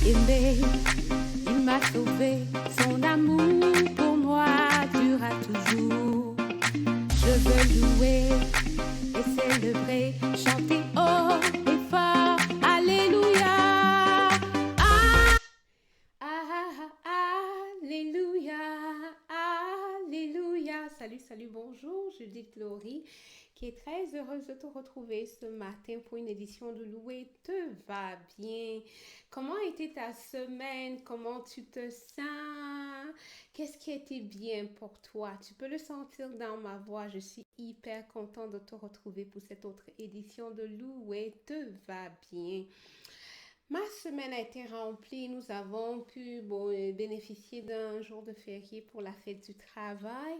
aimé, il m'a sauvé, son amour pour moi durera toujours. Je veux louer et célébrer, chanter haut et fort, Alléluia. Ah, ah, ah, Alléluia, Alléluia. Salut, salut, bonjour, Judith Laurie, qui est très heureuse de te retrouver ce matin pour une édition de Louer te va bien. Comment a été ta semaine? Comment tu te sens? Qu'est-ce qui a été bien pour toi? Tu peux le sentir dans ma voix. Je suis hyper contente de te retrouver pour cette autre édition de Louer te va bien. Ma semaine a été remplie. Nous avons pu bénéficier d'un jour de férié pour la fête du travail.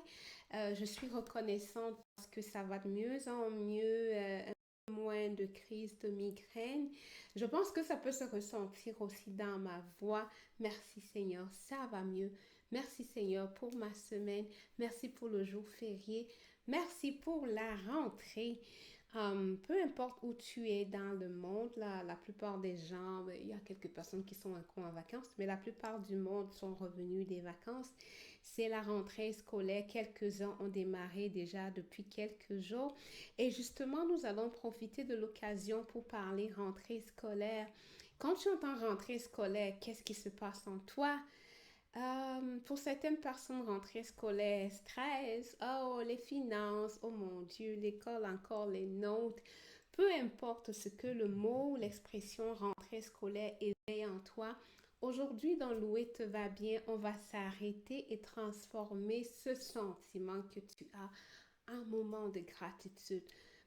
Je suis reconnaissante parce que ça va de mieux en mieux. Moins de crise de migraine. Je pense que ça peut se ressentir aussi dans ma voix. Merci Seigneur, ça va mieux. Merci Seigneur pour ma semaine. Merci pour le jour férié. Merci pour la rentrée. Peu importe où tu es dans le monde, la plupart des gens, il y a quelques personnes qui sont encore en vacances, mais la plupart du monde sont revenus des vacances. C'est la rentrée scolaire. Quelques-uns ont démarré déjà depuis quelques jours. Et justement, nous allons profiter de l'occasion pour parler rentrée scolaire. Quand tu entends rentrée scolaire, qu'est-ce qui se passe en toi? Pour certaines personnes, rentrée scolaire, stress, oh, les finances, oh mon Dieu, l'école encore, les notes. Peu importe ce que le mot ou l'expression rentrée scolaire éveille en toi, aujourd'hui dans Louer te va bien, on va s'arrêter et transformer ce sentiment que tu as en moment de gratitude.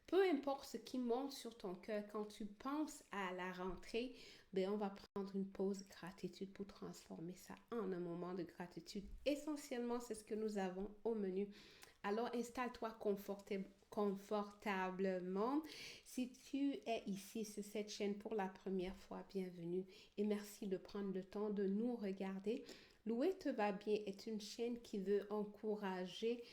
Peu importe ce qui monte sur ton cœur quand tu penses à la rentrée, ben on va prendre une pause de gratitude pour transformer ça en un moment de gratitude. Essentiellement, c'est ce que nous avons au menu. Alors, installe-toi confortablement. Si tu es ici sur cette chaîne pour la première fois, bienvenue et merci de prendre le temps de nous regarder. Louer te va bien est une chaîne qui veut encourager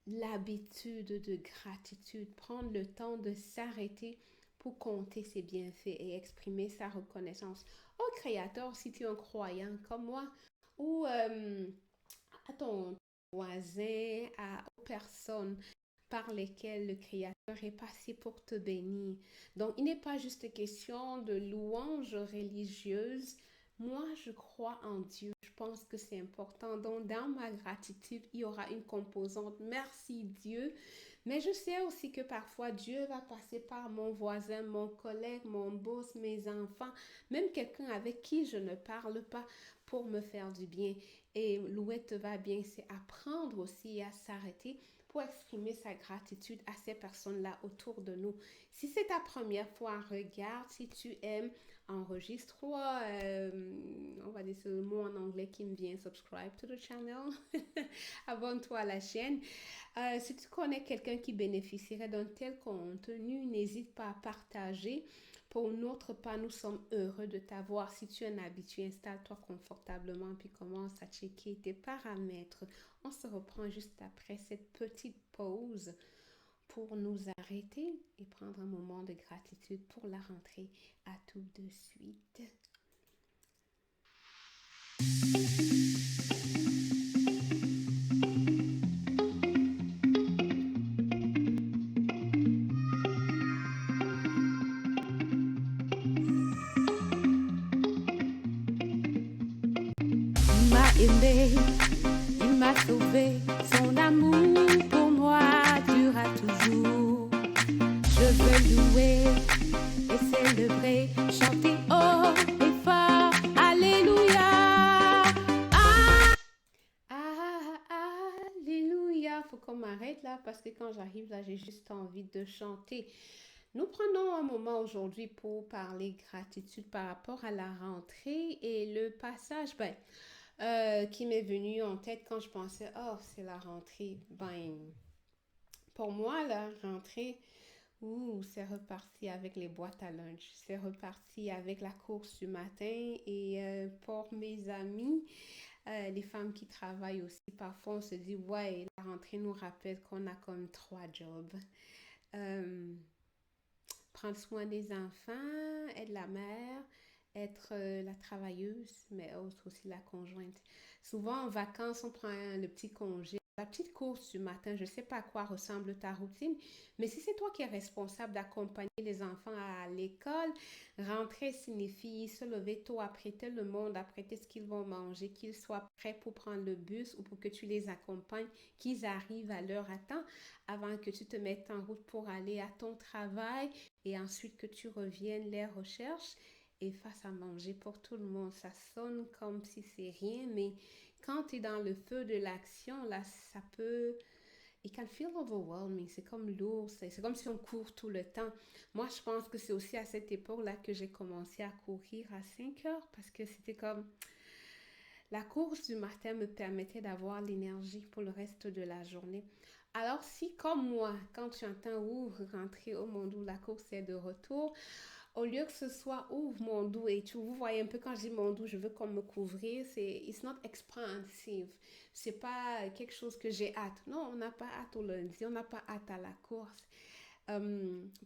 l'habitude de gratitude, prendre le temps de s'arrêter pour compter ses bienfaits et exprimer sa reconnaissance au Créateur si tu es un croyant comme moi ou à ton voisin, aux personnes par lesquelles le Créateur est passé pour te bénir. Donc, il n'est pas juste question de louange religieuse. Moi, je crois en Dieu. Je pense que c'est important. Donc, dans ma gratitude, il y aura une composante merci Dieu. Mais je sais aussi que parfois, Dieu va passer par mon voisin, mon collègue, mon boss, mes enfants, même quelqu'un avec qui je ne parle pas pour me faire du bien. Et louer te va bien, c'est apprendre aussi à s'arrêter pour exprimer sa gratitude à ces personnes-là autour de nous. Si c'est ta première fois, regarde, si tu aimes, enregistre-toi, on va dire ce mot en anglais qui me vient, subscribe to the channel, abonne-toi à la chaîne. Si tu connais quelqu'un qui bénéficierait d'un tel contenu, n'hésite pas à partager. Pour notre part, nous sommes heureux de t'avoir. Si tu es un habitué, installe-toi confortablement puis commence à checker tes paramètres. On se reprend juste après cette petite pause pour nous arrêter et prendre un moment de gratitude pour la rentrée. À tout de suite. Il m'a aimé, il m'a sauvé, son amour pour moi durera toujours. Je veux louer et célébrer, chanter haut et fort, Alléluia. Alléluia. Faut qu'on m'arrête là parce que quand j'arrive là, j'ai juste envie de chanter. Nous prenons un moment aujourd'hui pour parler gratitude par rapport à la rentrée et le passage, qui m'est venu en tête quand je pensais, oh, c'est la rentrée. Pour moi, la rentrée, c'est reparti avec les boîtes à lunch. C'est reparti avec la course du matin et pour mes amis, les femmes qui travaillent aussi, parfois on se dit, ouais, la rentrée nous rappelle qu'on a comme 3 jobs. Euh, Prendre soin des enfants, être la mère, être la travailleuse, mais aussi la conjointe. Souvent en vacances, on prend le petit congé. La petite course du matin, je ne sais pas à quoi ressemble ta routine, mais si c'est toi qui es responsable d'accompagner les enfants à l'école, rentrer signifie se lever tôt, apprêter le monde, apprêter ce qu'ils vont manger, qu'ils soient prêts pour prendre le bus ou pour que tu les accompagnes, qu'ils arrivent à l'heure à temps avant que tu te mettes en route pour aller à ton travail et ensuite que tu reviennes les recherches et fasses à manger pour tout le monde. Ça sonne comme si c'est rien, mais quand tu es dans le feu de l'action, là, ça peut... It can feel overwhelming. C'est comme lourd. C'est comme si on court tout le temps. Moi, je pense que c'est aussi à cette époque-là que j'ai commencé à courir à 5 heures parce que c'était comme... La course du matin me permettait d'avoir l'énergie pour le reste de la journée. Alors si, comme moi, quand tu entends ouvre, rentrer au monde où la course est de retour, au lieu que ce soit ouvre mon dos et vous voyez un peu quand je dis mon dos, je veux comme me couvrir, c'est it's not expansive. C'est pas quelque chose que j'ai hâte. Non, on n'a pas hâte au lundi, on n'a pas hâte à la course.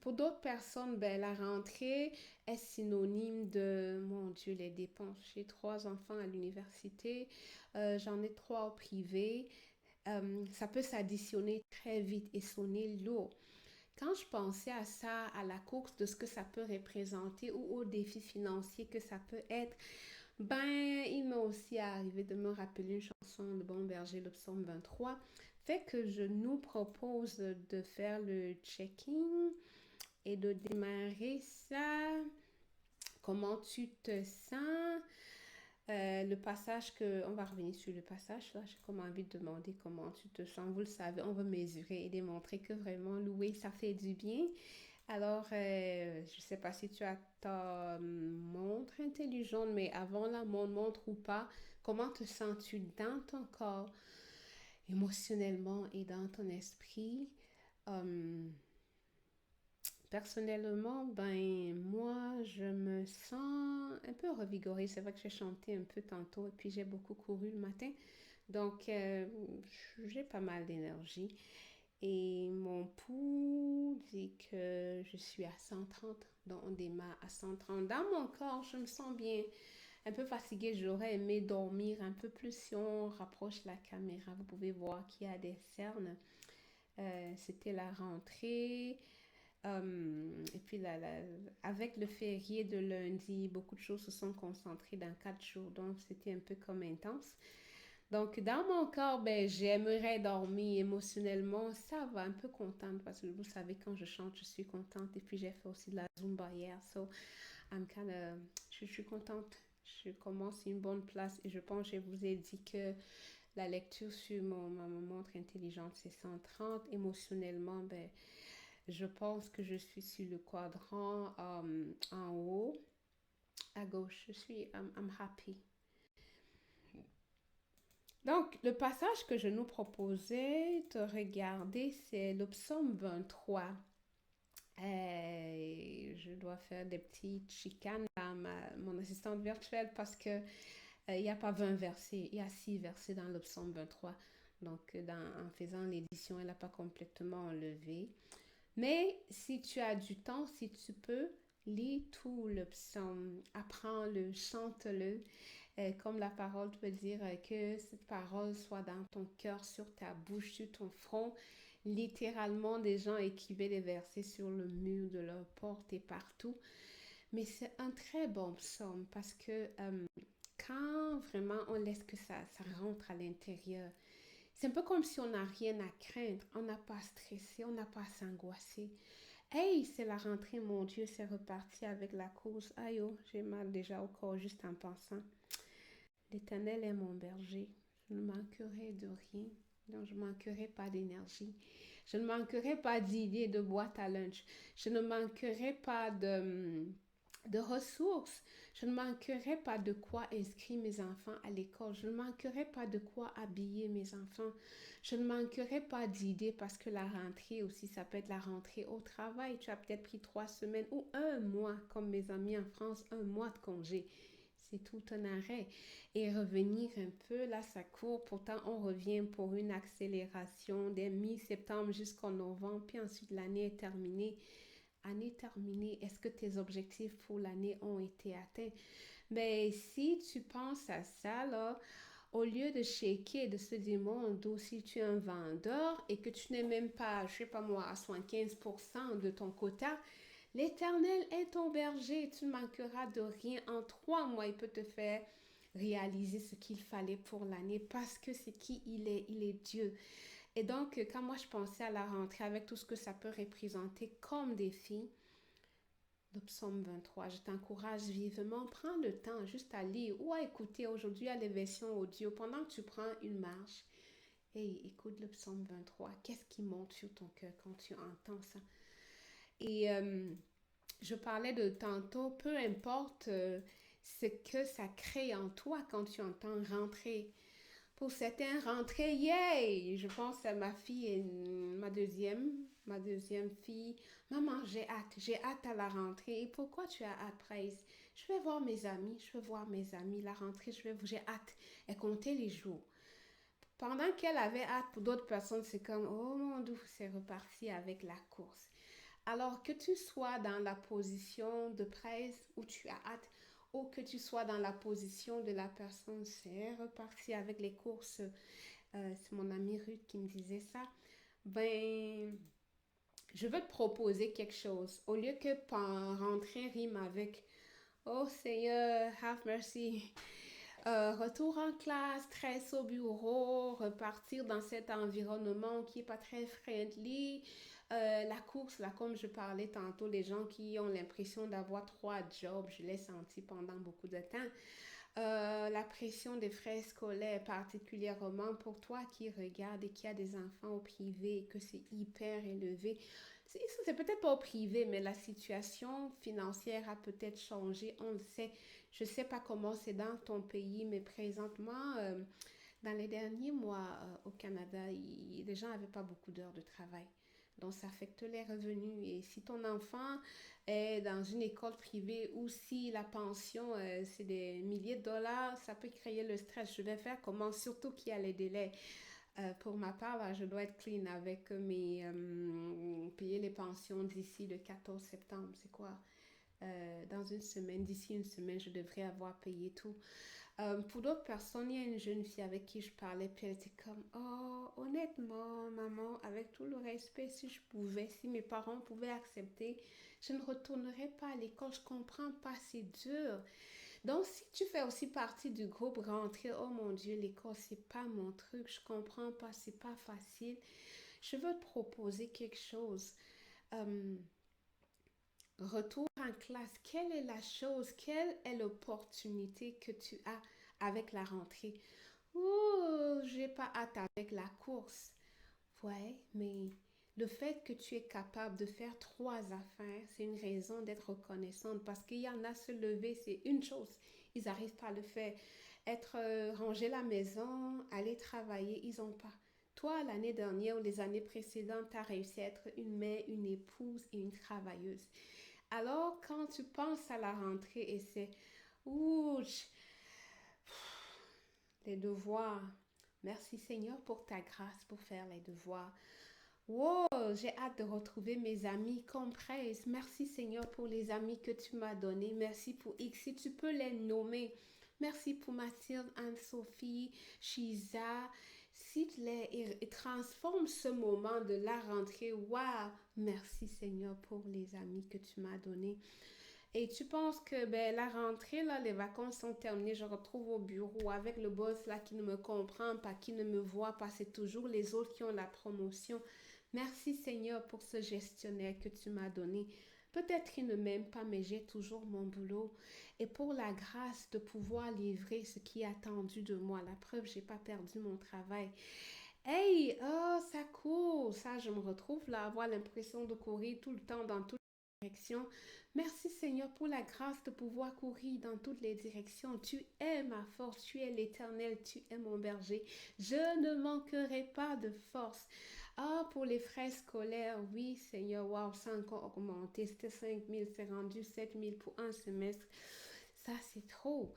Pour d'autres personnes, ben, la rentrée est synonyme de, mon Dieu, les dépenses. J'ai 3 enfants à l'université, j'en ai 3 au privé. Ça peut s'additionner très vite et sonner lourd. Quand je pensais à ça, à la course, de ce que ça peut représenter ou aux défis financiers que ça peut être, ben, il m'est aussi arrivé de me rappeler une chanson de Bon Berger, le psaume 23. Fait que je nous propose de faire le check-in et de démarrer ça. Comment tu te sens? Le passage que... On va revenir sur le passage. Là, j'ai comme envie de demander comment tu te sens. Vous le savez, on va mesurer et démontrer que vraiment louer, ça fait du bien. Alors, je ne sais pas si tu as ta montre intelligente, mais avant la montre ou pas, comment te sens-tu dans ton corps, émotionnellement et dans ton esprit? Euh, Personnellement, ben moi, je me sens un peu revigorée. C'est vrai que j'ai chanté un peu tantôt et puis j'ai beaucoup couru le matin. Donc, j'ai pas mal d'énergie. Et mon pouls dit que je suis à 130. Donc, on démarre à 130. Dans mon corps, je me sens bien. Un peu fatiguée, j'aurais aimé dormir un peu plus. Si on rapproche la caméra, vous pouvez voir qu'il y a des cernes. C'était la rentrée. Et puis, avec le férié de lundi, beaucoup de choses se sont concentrées dans 4 jours. Donc, c'était un peu comme intense. Donc, dans mon corps, ben, j'aimerais dormir émotionnellement. Ça va, un peu contente parce que vous savez, quand je chante, je suis contente. Et puis, j'ai fait aussi de la Zumba hier. So, je suis contente. Je commence une bonne place et je pense que je vous ai dit que la lecture sur ma montre intelligente, c'est 130. Émotionnellement, ben, je pense que je suis sur le quadrant en haut, à gauche. I'm happy. Donc, le passage que je nous proposais de regarder, c'est le psaume 23. Je dois faire des petites chicanes à mon assistante virtuelle parce que il n'y a pas 20 versets, il y a 6 versets dans le psaume 23. Donc, en faisant l'édition, elle n'a pas complètement enlevé. Mais si tu as du temps, si tu peux, lis tout le psaume, apprends-le, chante-le. Comme la parole peut dire, que cette parole soit dans ton cœur, sur ta bouche, sur ton front. Littéralement, des gens écrivaient les versets sur le mur de leur porte et partout. Mais c'est un très bon psaume parce que quand vraiment on laisse que ça rentre à l'intérieur, c'est un peu comme si on n'a rien à craindre, on n'a pas à stresser, on n'a pas à s'angoisser. Hey, c'est la rentrée, mon Dieu, c'est reparti avec la course. Aïe, oh, j'ai mal déjà au corps juste en pensant. L'Éternel est mon berger, je ne manquerai de rien, donc je ne manquerai pas d'énergie. Je ne manquerai pas d'idées de boîte à lunch. Je ne manquerai pas de ressources. Je ne manquerai pas de quoi inscrire mes enfants à l'école. Je ne manquerai pas de quoi habiller mes enfants. Je ne manquerai pas d'idées parce que la rentrée aussi, ça peut être la rentrée au travail. Tu as peut-être pris 3 semaines ou un mois, comme mes amis en France, un mois de congé. C'est tout un arrêt. Et revenir un peu, là, ça court. Pourtant, on revient pour une accélération dès mi-septembre jusqu'en novembre. Puis ensuite, l'année est terminée. année terminée, est-ce que tes objectifs pour l'année ont été atteints? Mais si tu penses à ça, là, au lieu de shaker, de se dire, mon Dieu, si tu es un vendeur et que tu n'es même pas, je sais pas moi, à 75% de ton quota, l'Éternel est ton berger, tu ne manqueras de rien. En 3 mois, il peut te faire réaliser ce qu'il fallait pour l'année parce que c'est qui il est Dieu. Et donc, quand moi je pensais à la rentrée avec tout ce que ça peut représenter comme défi, le psaume 23, je t'encourage vivement, prends le temps juste à lire ou à écouter aujourd'hui à les versions audio pendant que tu prends une marche. Et écoute le psaume 23, qu'est-ce qui monte sur ton cœur quand tu entends ça? Et je parlais de tantôt, peu importe ce que ça crée en toi quand tu entends rentrer. Pour certains, rentrer, yay! Je pense à ma fille et ma deuxième fille. Maman, j'ai hâte à la rentrée. Et pourquoi tu as hâte, Praise? Je vais voir mes amis, je vais voir mes amis. La rentrée, j'ai hâte. Elle comptait les jours. Pendant qu'elle avait hâte, pour d'autres personnes, c'est comme, oh mon Dieu, c'est reparti avec la course. Alors que tu sois dans la position de presse où tu as hâte, ou que tu sois dans la position de la personne, c'est reparti avec les courses. C'est mon amie Ruth qui me disait ça. Ben, je veux te proposer quelque chose. Au lieu que rentrer rime avec Oh Seigneur, have mercy. Retour en classe, stress au bureau, repartir dans cet environnement qui n'est pas très friendly. La course, là, comme je parlais tantôt, les gens qui ont l'impression d'avoir 3 jobs, je l'ai senti pendant beaucoup de temps. La pression des frais scolaires, particulièrement pour toi qui regarde et qui a des enfants au privé et que c'est hyper élevé. C'est peut-être pas au privé, mais la situation financière a peut-être changé, on le sait. Je sais pas comment c'est dans ton pays, mais présentement, dans les derniers mois au Canada, les gens n'avaient pas beaucoup d'heures de travail. Donc, ça affecte les revenus. Et si ton enfant est dans une école privée ou si la pension, c'est des milliers de dollars, ça peut créer le stress. Je vais faire comment? Surtout qu'il y a les délais. Pour ma part, là, je dois être clean avec payer les pensions d'ici le 14 septembre. C'est quoi? Dans une semaine, d'ici une semaine, je devrais avoir payé tout. Pour d'autres personnes, il y a une jeune fille avec qui je parlais, puis elle était comme, oh, honnêtement, maman, avec tout le respect, si je pouvais, si mes parents pouvaient accepter, je ne retournerais pas à l'école, je comprends pas, c'est dur. Donc, si tu fais aussi partie du groupe rentrer, oh mon Dieu, l'école, c'est pas mon truc, je comprends pas, c'est pas facile, je veux te proposer quelque chose. Euh, Retour en classe, quelle est la chose, quelle est l'opportunité que tu as avec la rentrée? Oh, j'ai pas hâte avec la course. Ouais, mais le fait que tu es capable de faire 3 affaires, c'est une raison d'être reconnaissante parce qu'il y en a se lever, c'est une chose. Ils n'arrivent pas à le faire. Être ranger la maison, aller travailler, ils n'ont pas. Toi, l'année dernière ou les années précédentes, tu as réussi à être une mère, une épouse et une travailleuse. Alors, quand tu penses à la rentrée et c'est, ouh, les devoirs. Merci Seigneur pour ta grâce pour faire les devoirs. Wow, j'ai hâte de retrouver mes amis comme presse. Merci Seigneur pour les amis que tu m'as donnés. Merci pour X, si tu peux les nommer. Merci pour Mathilde, Anne-Sophie, Shiza. Si tu les et transforme ce moment de la rentrée. Wow, merci Seigneur pour les amis que tu m'as donnés. Et tu penses que ben, la rentrée, là, les vacances sont terminées, je retrouve au bureau avec le boss là qui ne me comprend pas, qui ne me voit pas, c'est toujours les autres qui ont la promotion. Merci Seigneur pour ce gestionnaire que tu m'as donné. Peut-être qu'il ne m'aime pas, mais j'ai toujours mon boulot. Et pour la grâce de pouvoir livrer ce qui est attendu de moi, la preuve, j'ai pas perdu mon travail. Hey, oh, ça court, ça, je me retrouve là, avoir l'impression de courir tout le temps dans toutes les directions. Merci Seigneur pour la grâce de pouvoir courir dans toutes les directions. Tu es ma force, tu es l'Éternel, tu es mon berger. Je ne manquerai pas de force. Ah, pour les frais scolaires, oui Seigneur, wow, ça a encore augmenté. C'était 5 000, c'est rendu 7 000 pour un semestre. Ça, c'est trop.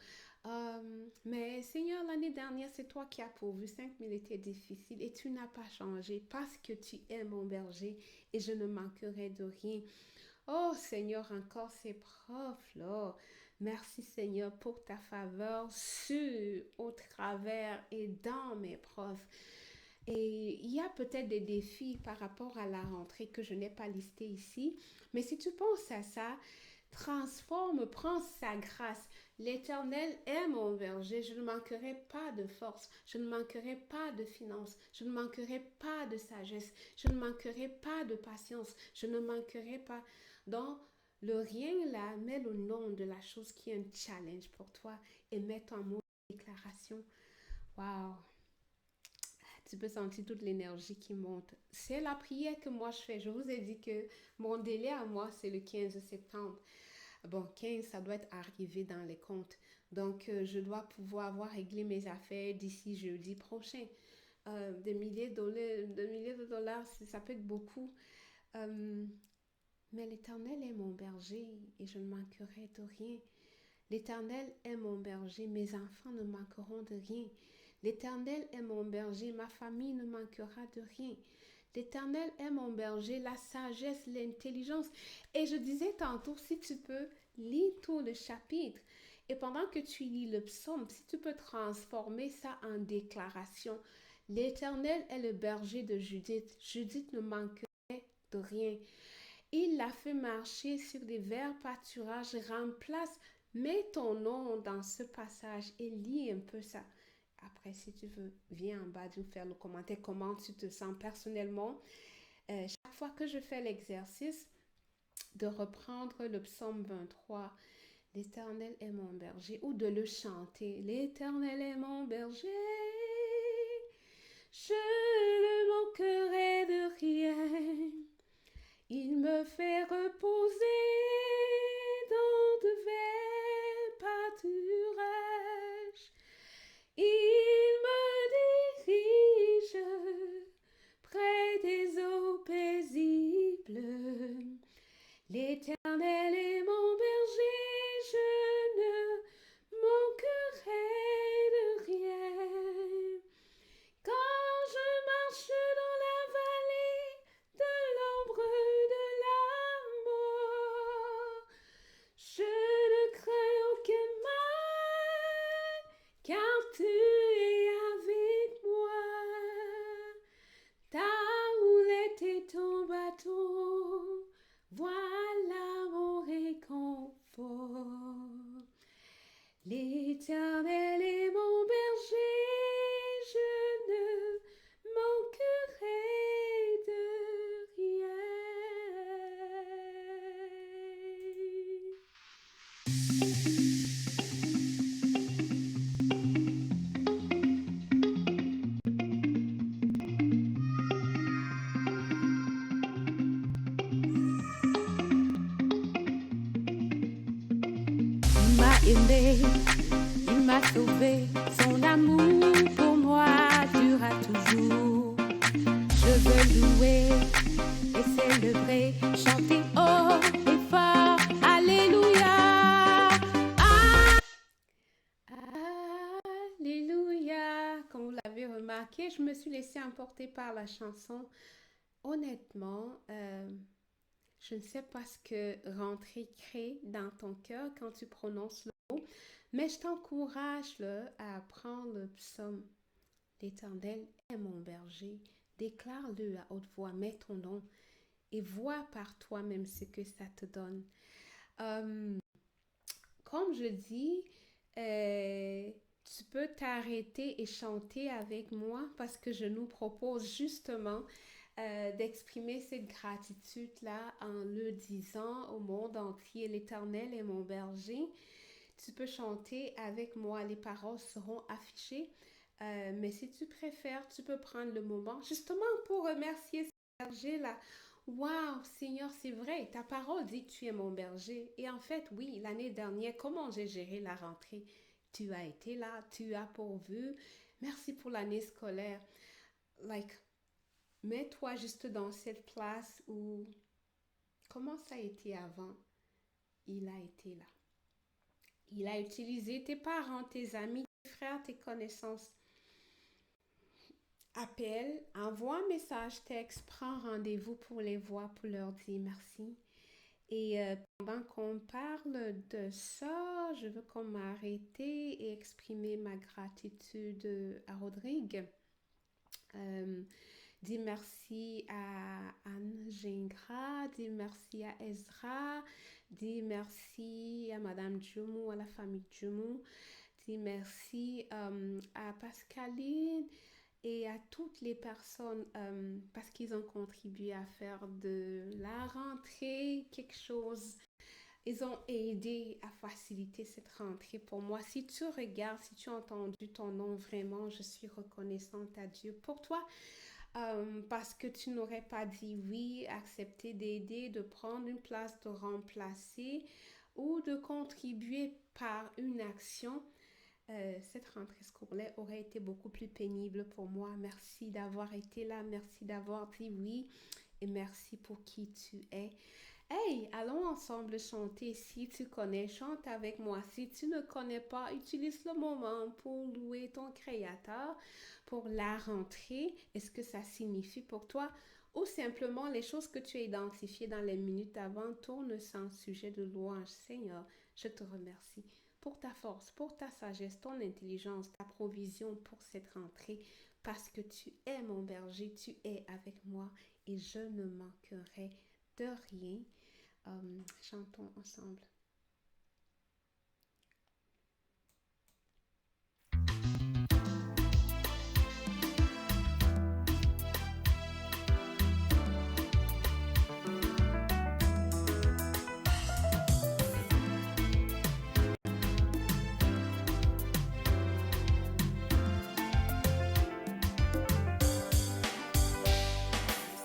Mais Seigneur, l'année dernière, c'est toi qui as pourvu. 5 000 était difficile et tu n'as pas changé parce que tu es mon berger et je ne manquerai de rien. Oh Seigneur, encore ces profs-là. Merci Seigneur pour ta faveur sur, au travers et dans mes profs. Et il y a peut-être des défis par rapport à la rentrée que je n'ai pas listé ici, mais si tu penses à ça, transforme, prends sa grâce. L'Éternel est mon berger, je ne manquerai pas de force, je ne manquerai pas de finances, je ne manquerai pas de sagesse, je ne manquerai pas de patience, je ne manquerai pas. Donc, le rien là, mets le nom de la chose qui est un challenge pour toi et mets ton mot de déclaration. Waouh! Tu peux sentir toute l'énergie qui monte. C'est la prière que moi je fais. Je vous ai dit que mon délai à moi, c'est le 15 septembre. Bon, 15, ça doit être arrivé dans les comptes. Donc, je dois pouvoir avoir réglé mes affaires d'ici jeudi prochain. Des milliers de dollars, ça peut être beaucoup. Euh, mais l'Éternel est mon berger et je ne manquerai de rien. L'Éternel est mon berger, mes enfants ne manqueront de rien. L'Éternel est mon berger, ma famille ne manquera de rien. L'Éternel est mon berger, la sagesse, l'intelligence. Et je disais tantôt, si tu peux, lis tout le chapitre. Et pendant que tu lis le psaume, si tu peux transformer ça en déclaration. L'Éternel est le berger de Judith. Judith ne manquerait de rien. Il l'a fait marcher sur des verts pâturages. Remplace, mets ton nom dans ce passage et lis un peu ça. Après, si tu veux, viens en bas, nous faire le commentaire, comment tu te sens personnellement. Chaque fois que je fais l'exercice de reprendre le psaume 23, l'Éternel est mon berger, ou de le chanter, l'Éternel est mon berger, je ne manquerai de rien. Il me fait reposer dans de verts pâturages. Il me dirige près des eaux paisibles. L'Éternel est mon berger, je ne manquerai de rien. Quand je marche dans la vallée de l'ombre de la mort, je ne crains aucun mal, car tu es avec moi. Ta houlette et ton bâton, voilà mon réconfort. L'Éternel est mon berger, je ne manquerai de rien. Il m'a aimé, il m'a sauvé, son amour pour moi durera toujours. Je veux louer et célébrer, chanter haut et fort, Alléluia. Alléluia. Comme vous l'avez remarqué, je me suis laissée emporter par la chanson. Honnêtement, je ne sais pas ce que rentrer crée dans ton cœur quand tu prononces le mot, mais je t'encourage là, à apprendre le psaume. L'Éternel est mon berger. Déclare-le à haute voix, mets ton nom et vois par toi-même ce que ça te donne. Euh, Comme je dis, euh, tu peux t'arrêter et chanter avec moi parce que je nous propose justement d'exprimer cette gratitude-là en le disant au monde entier, l'Éternel est mon berger. Tu peux chanter avec moi, les paroles seront affichées. Mais si tu préfères, tu peux prendre le moment justement pour remercier ce berger-là. Waouh, Seigneur, c'est vrai, ta parole dit que tu es mon berger. Et en fait, oui, l'année dernière, comment j'ai géré la rentrée? Tu as été là, tu as pourvu. Merci pour l'année scolaire. Like, mets-toi juste dans cette place où, comment ça a été avant? Il a été là. Il a utilisé tes parents, tes amis, tes frères, tes connaissances. Appelle, envoie un message texte, prends rendez-vous pour les voir, pour leur dire merci. Et pendant qu'on parle de ça, je veux qu'on m'arrête et exprimer ma gratitude à Rodrigue. Euh, Dis merci à Anne Gingras, dis merci à Ezra, dis merci à Madame Djumou, à la famille Djumou, dis merci à Pascaline et à toutes les personnes parce qu'ils ont contribué à faire de la rentrée quelque chose. Ils ont aidé à faciliter cette rentrée pour moi. Si tu regardes, si tu as entendu ton nom, vraiment, je suis reconnaissante à Dieu pour toi parce que tu n'aurais pas dit oui, accepter d'aider, de prendre une place, de remplacer ou de contribuer par une action. Cette rentrée scolaire aurait été beaucoup plus pénible pour moi. Merci d'avoir été là, merci d'avoir dit oui et merci pour qui tu es. Hey, allons ensemble chanter. Si tu connais, chante avec moi. Si tu ne connais pas, utilise le moment pour louer ton Créateur pour la rentrée. Est-ce que ça signifie pour toi? Ou simplement les choses que tu as identifiées dans les minutes avant tournent sans sujet de louange. Seigneur, je te remercie pour ta force, pour ta sagesse, ton intelligence, ta provision pour cette rentrée, parce que tu es mon berger, tu es avec moi et je ne manquerai de rien. Chantons ensemble.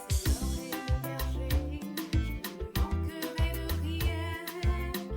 Le Seigneur est mon berger, je ne manquerai de rien.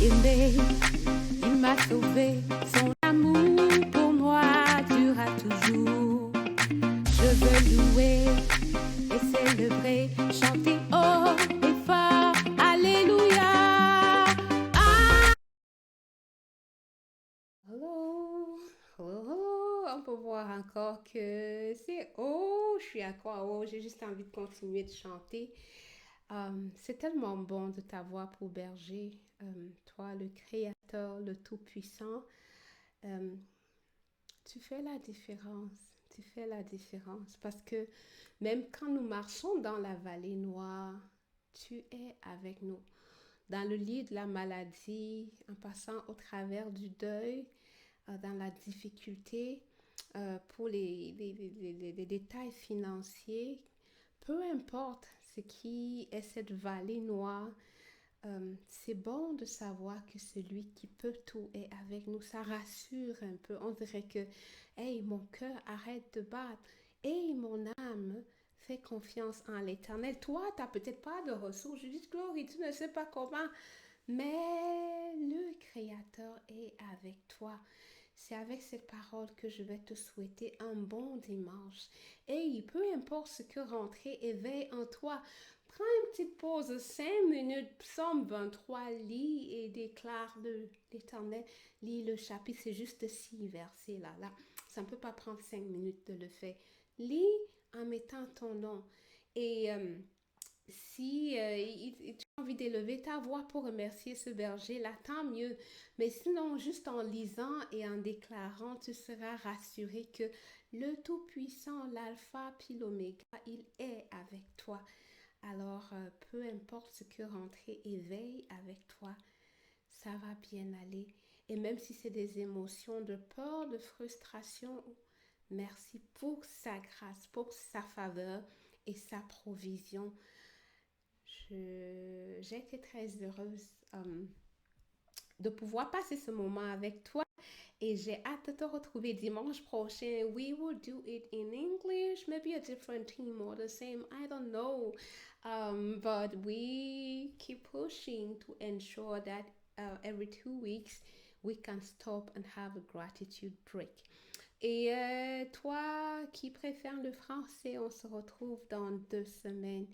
aimé, il m'a sauvé. Son amour pour moi durera toujours. Je veux louer et célébrer, chanter haut et fort. Alléluia. Ah. Hello, hello, hello. On peut voir encore que c'est oh, je suis encore oh, j'ai juste envie de continuer de chanter. C'est tellement bon de t'avoir pour berger, toi le Créateur, le Tout-Puissant. Euh, Tu fais la différence, tu fais la différence parce que même quand nous marchons dans la vallée noire, tu es avec nous. Dans le lit de la maladie, en passant au travers du deuil, dans la difficulté, pour les détails financiers, peu importe ce qui est cette vallée noire, c'est bon de savoir que celui qui peut tout est avec nous. Ça rassure un peu. On dirait que, hey, mon cœur arrête de battre. Hey, mon âme, fais confiance en l'Éternel. Toi, tu n'as peut-être pas de ressources. Je dis, Glory, tu ne sais pas comment. Mais le Créateur est avec toi. C'est avec cette parole que je vais te souhaiter un bon dimanche. Et peu importe ce que rentrer éveille en toi, prends une petite pause de 5 minutes, Psaume 23, lis et déclare l'Éternel. Lis le chapitre, c'est juste 6 versets là. Ça ne peut pas prendre 5 minutes de le faire. Lis en mettant ton nom. Et si tu as envie d'élever ta voix pour remercier ce berger, là, tant mieux. Mais sinon, juste en lisant et en déclarant, tu seras rassuré que le Tout-Puissant, l'Alpha puis l'Oméga, il est avec toi. Alors, peu importe ce que rentrer éveille avec toi, ça va bien aller. Et même si c'est des émotions de peur, de frustration, merci pour sa grâce, pour sa faveur et sa provision. J'ai été très heureuse de pouvoir passer ce moment avec toi et j'ai hâte de te retrouver dimanche prochain. We will do it in English, maybe a different theme or the same, I don't know. But we keep pushing to ensure that every 2 weeks we can stop and have a gratitude break. Et toi qui préfères le français, on se retrouve dans 2 semaines.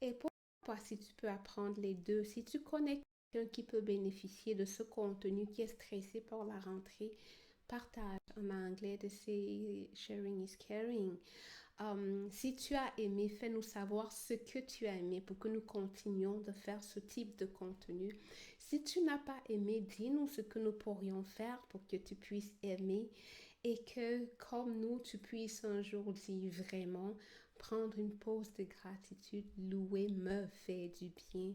Et pourquoi pas si tu peux apprendre les deux, si tu connais quelqu'un qui peut bénéficier de ce contenu qui est stressé pour la rentrée, partage en anglais de ces sharing is caring. Si tu as aimé, fais-nous savoir ce que tu as aimé pour que nous continuions de faire ce type de contenu. Si tu n'as pas aimé, dis-nous ce que nous pourrions faire pour que tu puisses aimer et que comme nous, tu puisses un jour dire vraiment prendre une pause de gratitude, louer me fait du bien.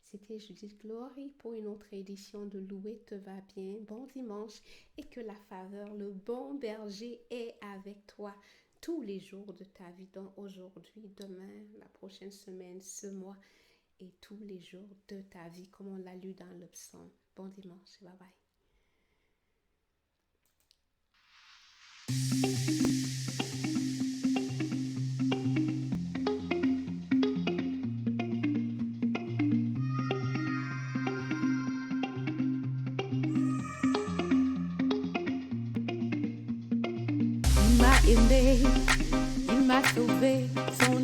C'était Judith Glory pour une autre édition de Louer te va bien. Bon dimanche et que la faveur, le bon berger est avec toi tous les jours de ta vie, donc aujourd'hui, demain, la prochaine semaine, ce mois et tous les jours de ta vie, comme on l'a lu dans le psaume. Bon dimanche, bye bye. Il m'a aimé, il m'a sauvé, son